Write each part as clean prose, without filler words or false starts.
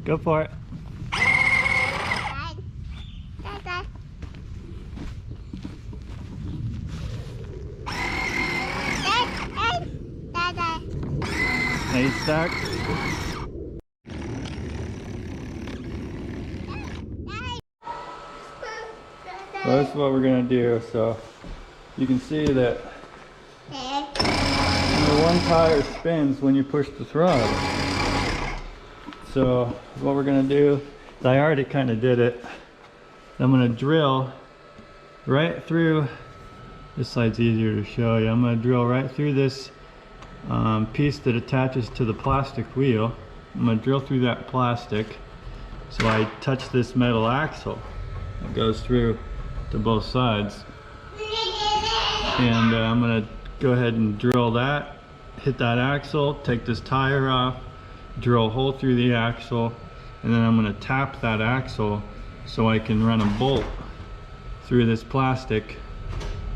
Go for it. Nice start. So this is what we're gonna do. So you can see that the one tire spins when you push the throttle. So what we're gonna do is, I already kind of did it. I'm gonna drill right through. This side's easier to show you. I'm gonna drill right through this piece that attaches to the plastic wheel. I'm gonna drill through that plastic so I touch this metal axle. It goes through to both sides. And I'm gonna go ahead and drill that, hit that axle, take this tire off, drill a hole through the axle, and then I'm gonna tap that axle so I can run a bolt through this plastic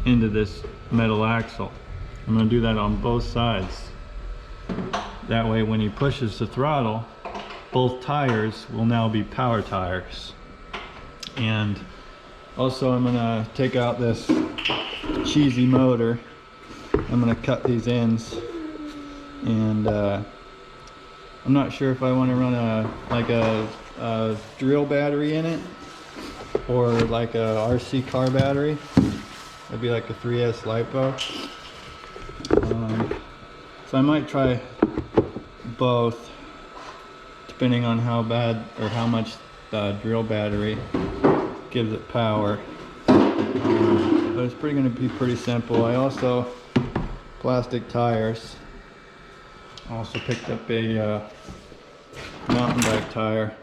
into this metal axle. I'm gonna do that on both sides. That way when he pushes the throttle, both tires will now be power tires. And also I'm gonna take out this cheesy motor. I'm gonna cut these ends, and I'm not sure if I want to run a drill battery in it or like a RC car battery. It'd be like a 3S LiPo. So I might try both, depending on how bad or how much the drill battery gives it power. But it's going to be pretty simple. I also plastic tires. I also picked up a mountain bike tire.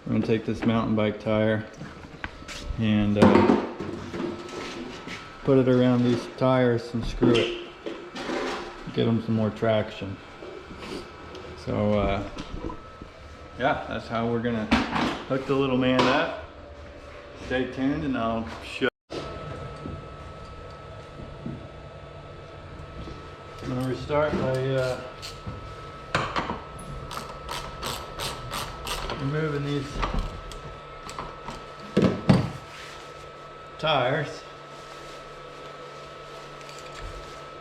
I'm going to take this mountain bike tire and put it around these tires and screw it. Give them some more traction. So yeah, that's how we're gonna hook the little man up. Stay tuned and I'll show. I'm gonna restart by removing these tires.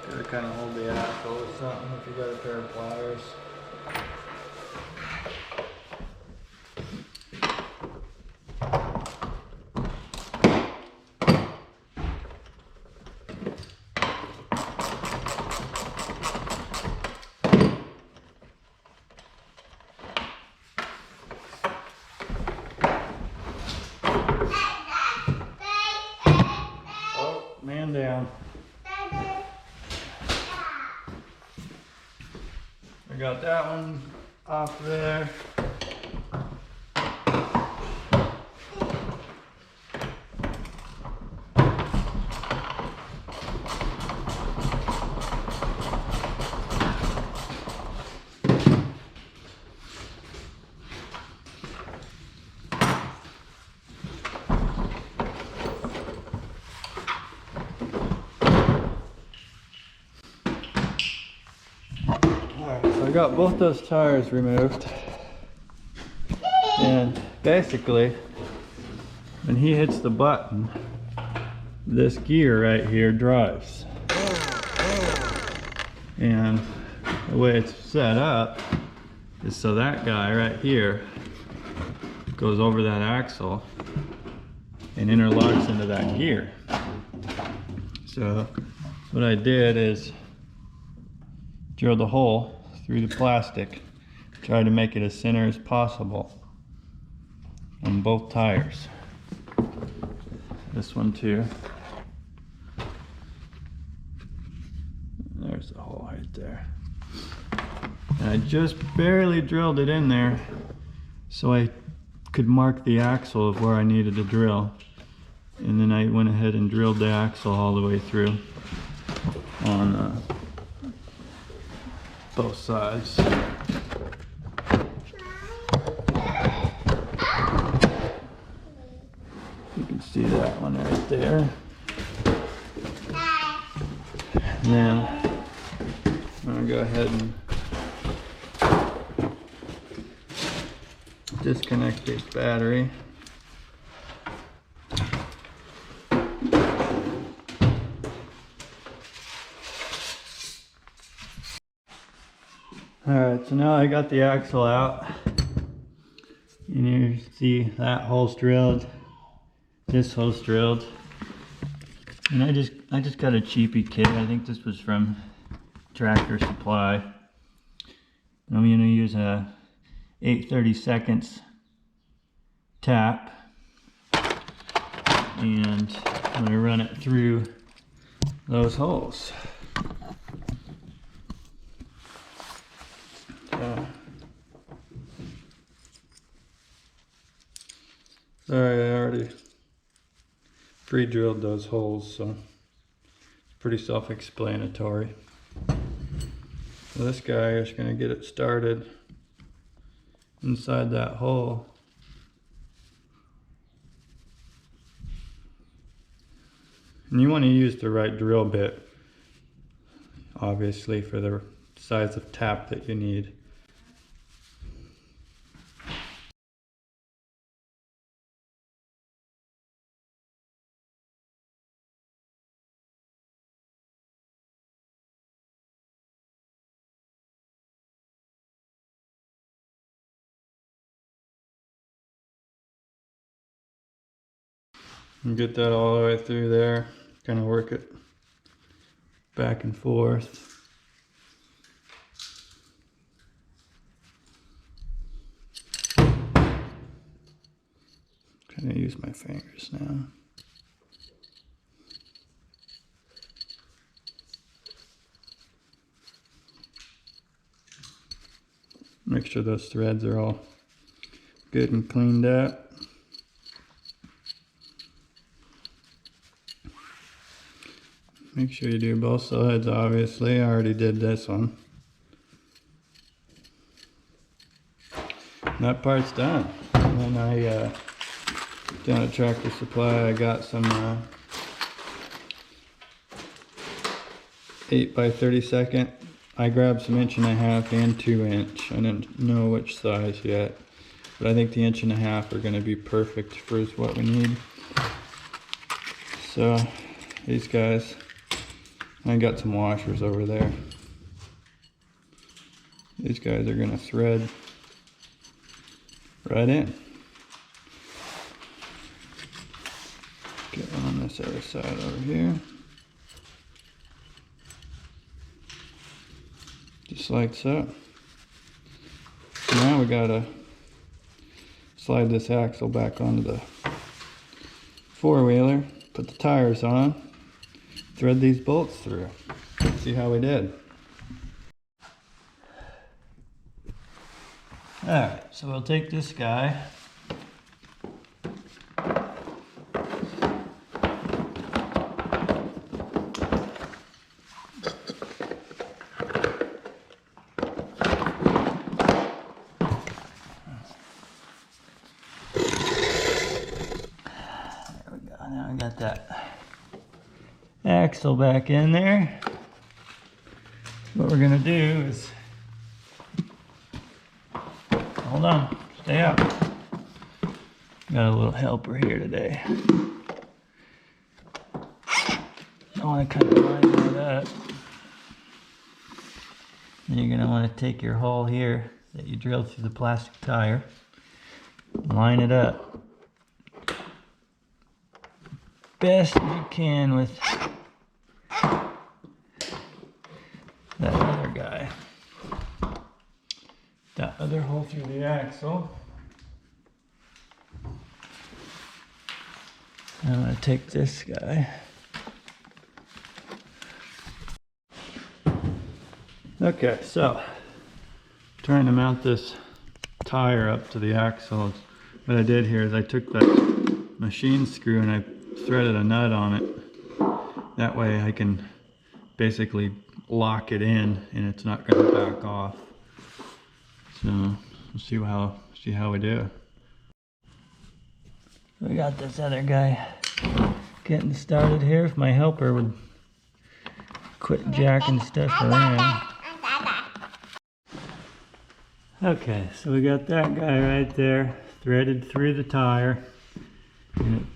Gotta kind of hold the axle or something if you got a pair of pliers. Oh, man down. I got that one off there. So I got both those tires removed, and basically when he hits the button, this gear right here drives, and the way it's set up is so that guy right here goes over that axle and interlocks into that gear. So what I did is drilled a hole through the plastic, try to make it as center as possible on both tires. This one too. There's the hole right there. And I just barely drilled it in there so I could mark the axle of where I needed to drill. And then I went ahead and drilled the axle all the way through on both sides. You can see that one right there. And then I'm gonna go ahead and disconnect this battery. Alright, so now I got the axle out. And you see that hole's drilled. This hole's drilled. And I just got a cheapy kit. I think this was from Tractor Supply. I'm going to use a 8/32 tap. And I'm going to run it through those holes. Sorry, I already pre-drilled those holes, so it's pretty self-explanatory. So this guy is going to get it started inside that hole. And you want to use the right drill bit, obviously, for the size of tap that you need. And get that all the way through there, kind of work it back and forth. Kind of use my fingers now. Make sure those threads are all good and cleaned up. Make sure you do both sides, obviously. I already did this one. And that part's done. And then down at Tractor Supply, I got some 8/32. I grabbed some 1.5" and 2" I didn't know which size yet, but I think the 1.5" are going to be perfect for what we need. So these guys, I got some washers over there. These guys are going to thread right in. Get one on this other side over here. Just like so. Now we gotta slide this axle back onto the four-wheeler, put the tires on, thread these bolts through. Let's see how we did. Alright, so we'll take this guy. Now I got that axle back in there. What we're gonna do is, hold on, stay up. Got a little helper here today. I want to kind of line that up. Then you're gonna want to take your hole here that you drilled through the plastic tire, line it up best you can with that other guy. That other hole through the axle. I'm going to take this guy. Okay, so trying to mount this tire up to the axle. What I did here is I took that machine screw and I threaded a nut on it. That way I can basically lock it in and it's not going to back off. So we'll see how we do. We got this other guy getting started here. If my helper would quit jacking stuff around. Okay, so we got that guy right there, threaded through the tire, and it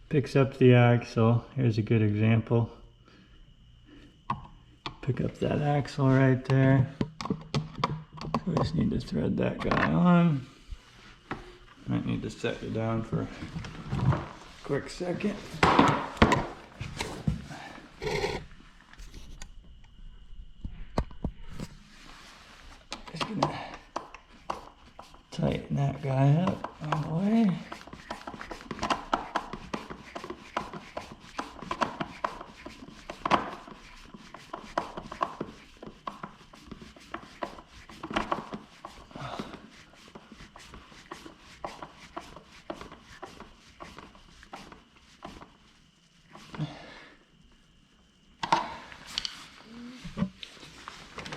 picks up the axle. Here's a good example. Pick up that axle right there. So we just need to thread that guy on. Might need to set you down for a quick second. Just gonna tighten that guy up all the way.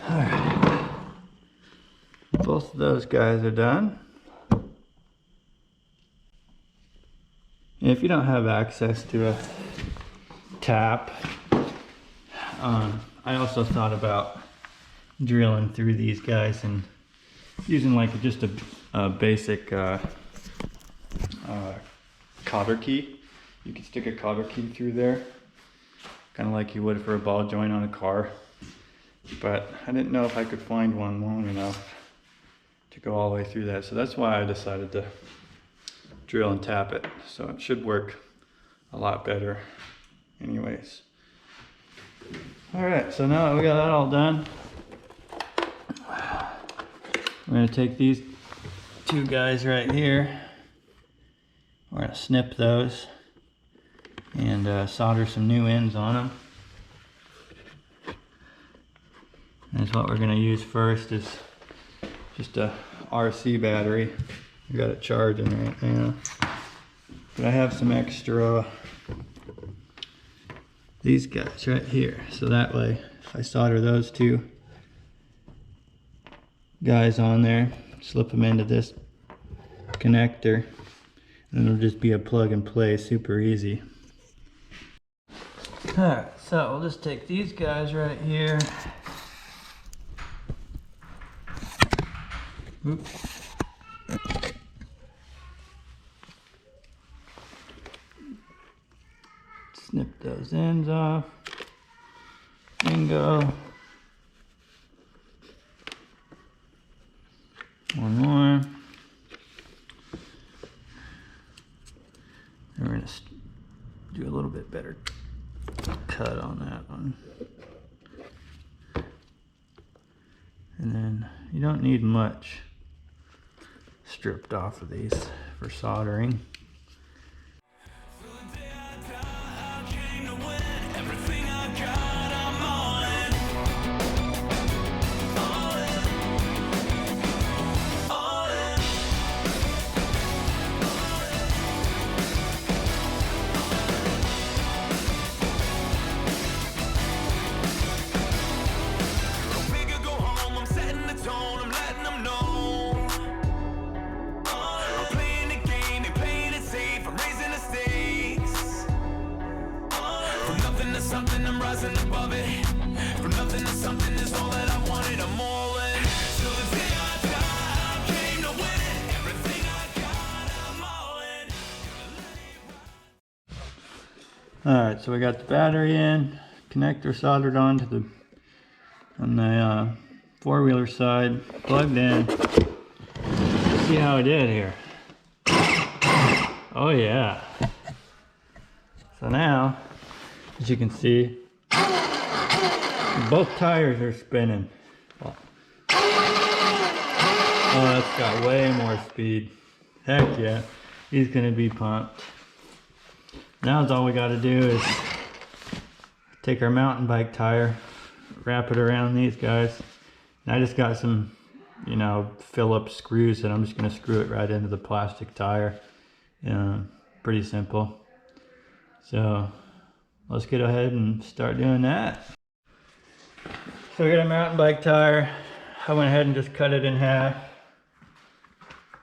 Alright, both of those guys are done. And if you don't have access to a tap, I also thought about drilling through these guys and using like just a basic cotter key. You could stick a cotter key through there, kind of like you would for a ball joint on a car. But I didn't know if I could find one long enough to go all the way through that. So that's why I decided to drill and tap it. So it should work a lot better anyways. All right, so now that we got that all done, we're gonna take these two guys right here. We're gonna snip those and solder some new ends on them. And what we're gonna use first is just a RC battery. We got it charging right now. But I have some extra these guys right here. So that way, if I solder those two guys on there, slip them into this connector, and it'll just be a plug and play, super easy. Alright, so we'll just take these guys right here. Oops. Snip those ends off. Bingo. One more. And we're going to do a little bit better cut on that one. And then you don't need much stripped off of these for soldering. Something, I'm rising above it. From nothing to something is all that I wanted. I'm all in. Till the day I die, I came to win it. Everything I got, I'm all in. Alright, so we got the battery in, connector soldered on the four-wheeler side, plugged in. Let's see how I did here. Oh yeah. So now, as you can see, both tires are spinning. Oh, that's got way more speed. Heck yeah, he's gonna be pumped. Now all we gotta do is take our mountain bike tire, wrap it around these guys. And I just got some, Phillips screws, and I'm just gonna screw it right into the plastic tire. Pretty simple. So let's get ahead and start doing that. So we got a mountain bike tire. I went ahead and just cut it in half.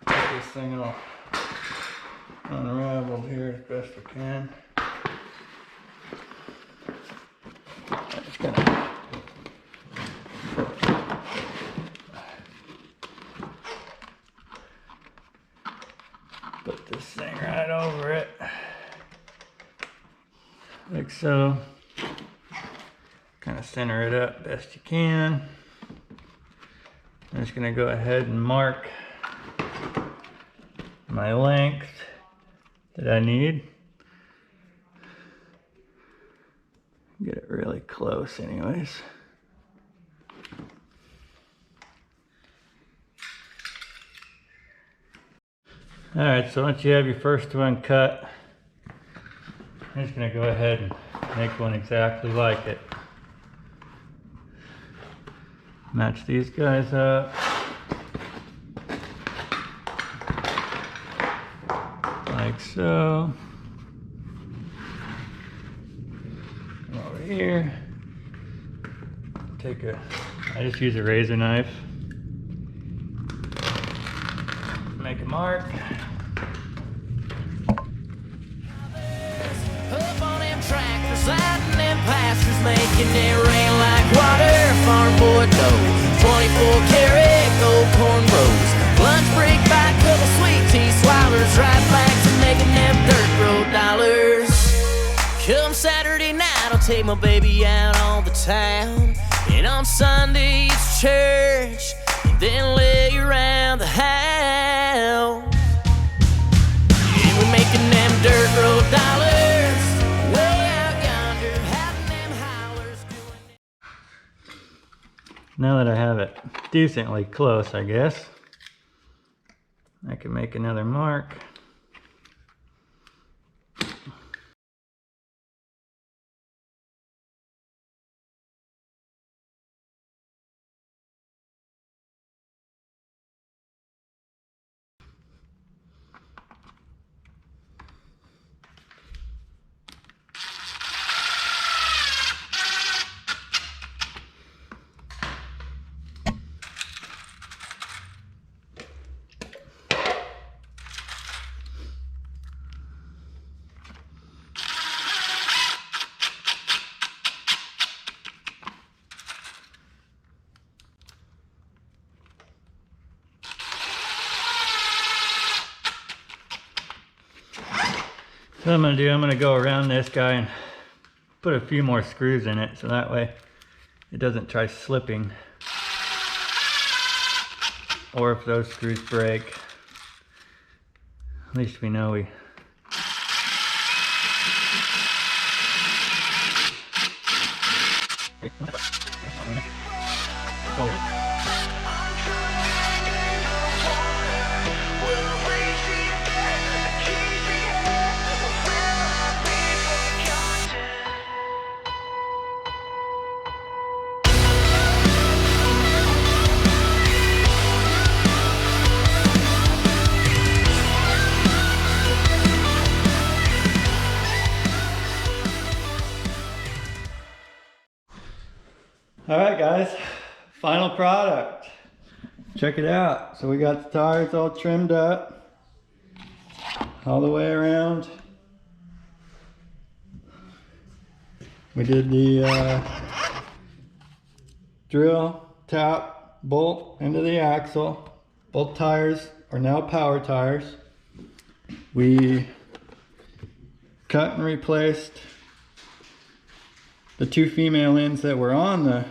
This thing will unravel here as best I can. I'm just gonna like so. Kind of center it up best you can. I'm just gonna go ahead and mark my length that I need. Get it really close anyways. Alright, so once you have your first one cut, I'm just gonna go ahead and make one exactly like it. Match these guys up. Like so. Come over here. I just use a razor knife. Make a mark. Up on them tractors, out in them pastures, making it rain like water. Farm boy knows 24 karat gold corn rows. Lunch break by couple sweet tea swallowers, right back to making them dirt road dollars. Come Saturday night, I'll take my baby out on the town, and on Sunday it's church, and then lay around the house. Yeah, we're making them dirt road dollars, way out yonder, having them howlers doing. Now that I have it decently close, I guess, I can make another mark. So what I'm going to do, I'm going to go around this guy and put a few more screws in it so that way it doesn't try slipping. Or if those screws break, at least we know we... Oh. Alright guys, final product. Check it out. So we got the tires all trimmed up all the way around. We did the drill, tap, bolt into the axle. Both tires are now power tires. We cut and replaced the two female ends that were on the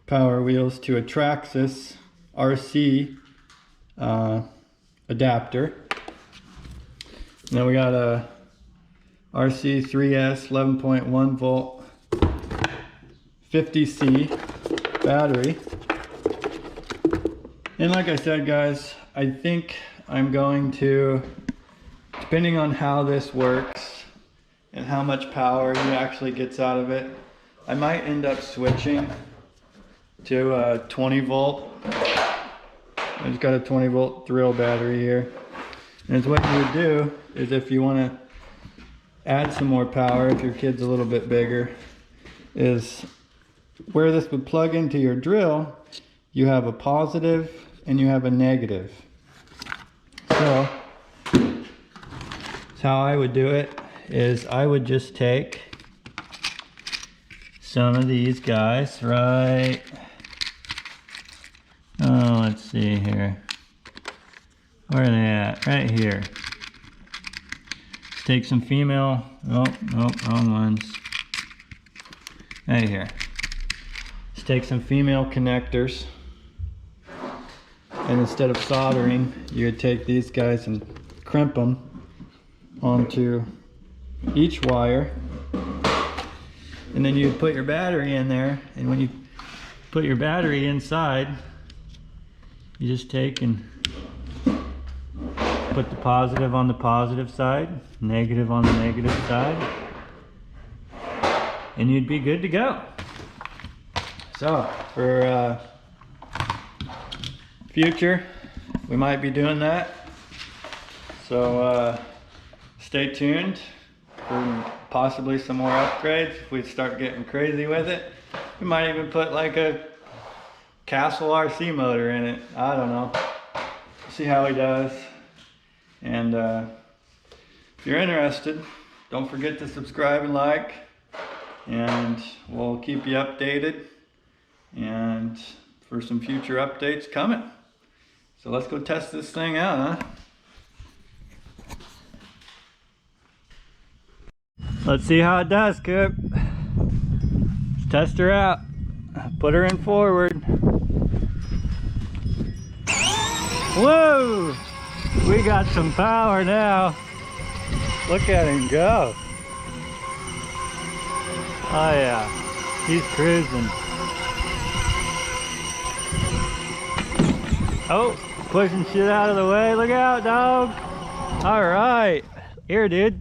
power wheels to a Traxxas RC adapter. Then we got a RC 3S 11.1 volt 50C battery. And like I said guys, I think I'm going to, depending on how this works and how much power he actually gets out of it, I might end up switching to a 20 volt. I just got a 20 volt drill battery here. And what you would do is, if you want to add some more power, if your kid's a little bit bigger, is where this would plug into your drill, you have a positive and you have a negative. So how I would do it is I would just take some of these guys, right? Oh, let's see here. Where are they at? Right here. take some female, wrong ones. Hey, here. Let's take some female connectors. And instead of soldering, you would take these guys and crimp them onto each wire. And then you'd put your battery in there. And when you put your battery inside, you just take and put the positive on the positive side, negative on the negative side, and you'd be good to go. So for future, we might be doing that. So stay tuned for possibly some more upgrades. If we start getting crazy with it, we might even put like a Castle RC motor in it. I don't know. See how he does. And if you're interested, don't forget to subscribe and like, and we'll keep you updated and for some future updates coming. So let's go test this thing out, huh? Let's see how it does, Coop. Let's test her out. Put her in forward. Whoa! We got some power now. Look at him go. Oh yeah, he's cruising. Oh, pushing shit out of the way. Look out, dog. All right, here, dude.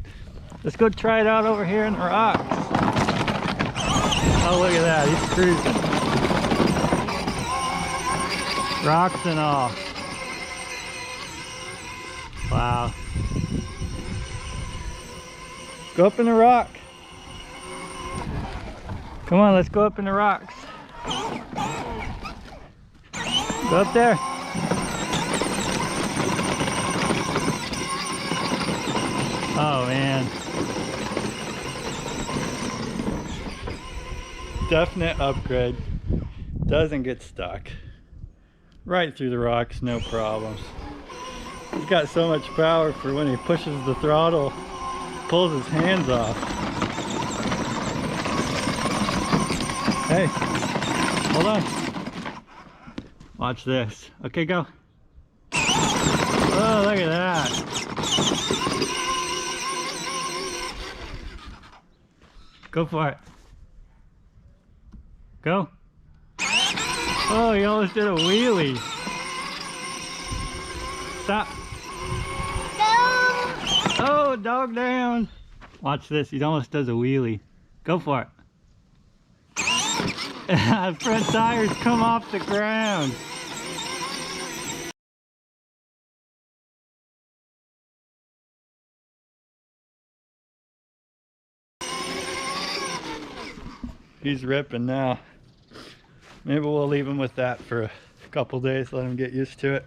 Let's go try it out over here in the rocks. Oh, look at that, he's cruising. Rocks and all. Wow. Go up in the rock. Come on, let's go up in the rocks. Go up there. Oh man. Definite upgrade. Doesn't get stuck. Right through the rocks, no problems. He's got so much power for when he pushes the throttle, pulls his hands off. Hey, hold on. Watch this. Okay, go. Oh, look at that. Go for it. Go. Oh, he almost did a wheelie. Stop. Oh, dog down. Watch this. He almost does a wheelie. Go for it. Front tires come off the ground. He's ripping now. Maybe we'll leave him with that for a couple days, let him get used to it.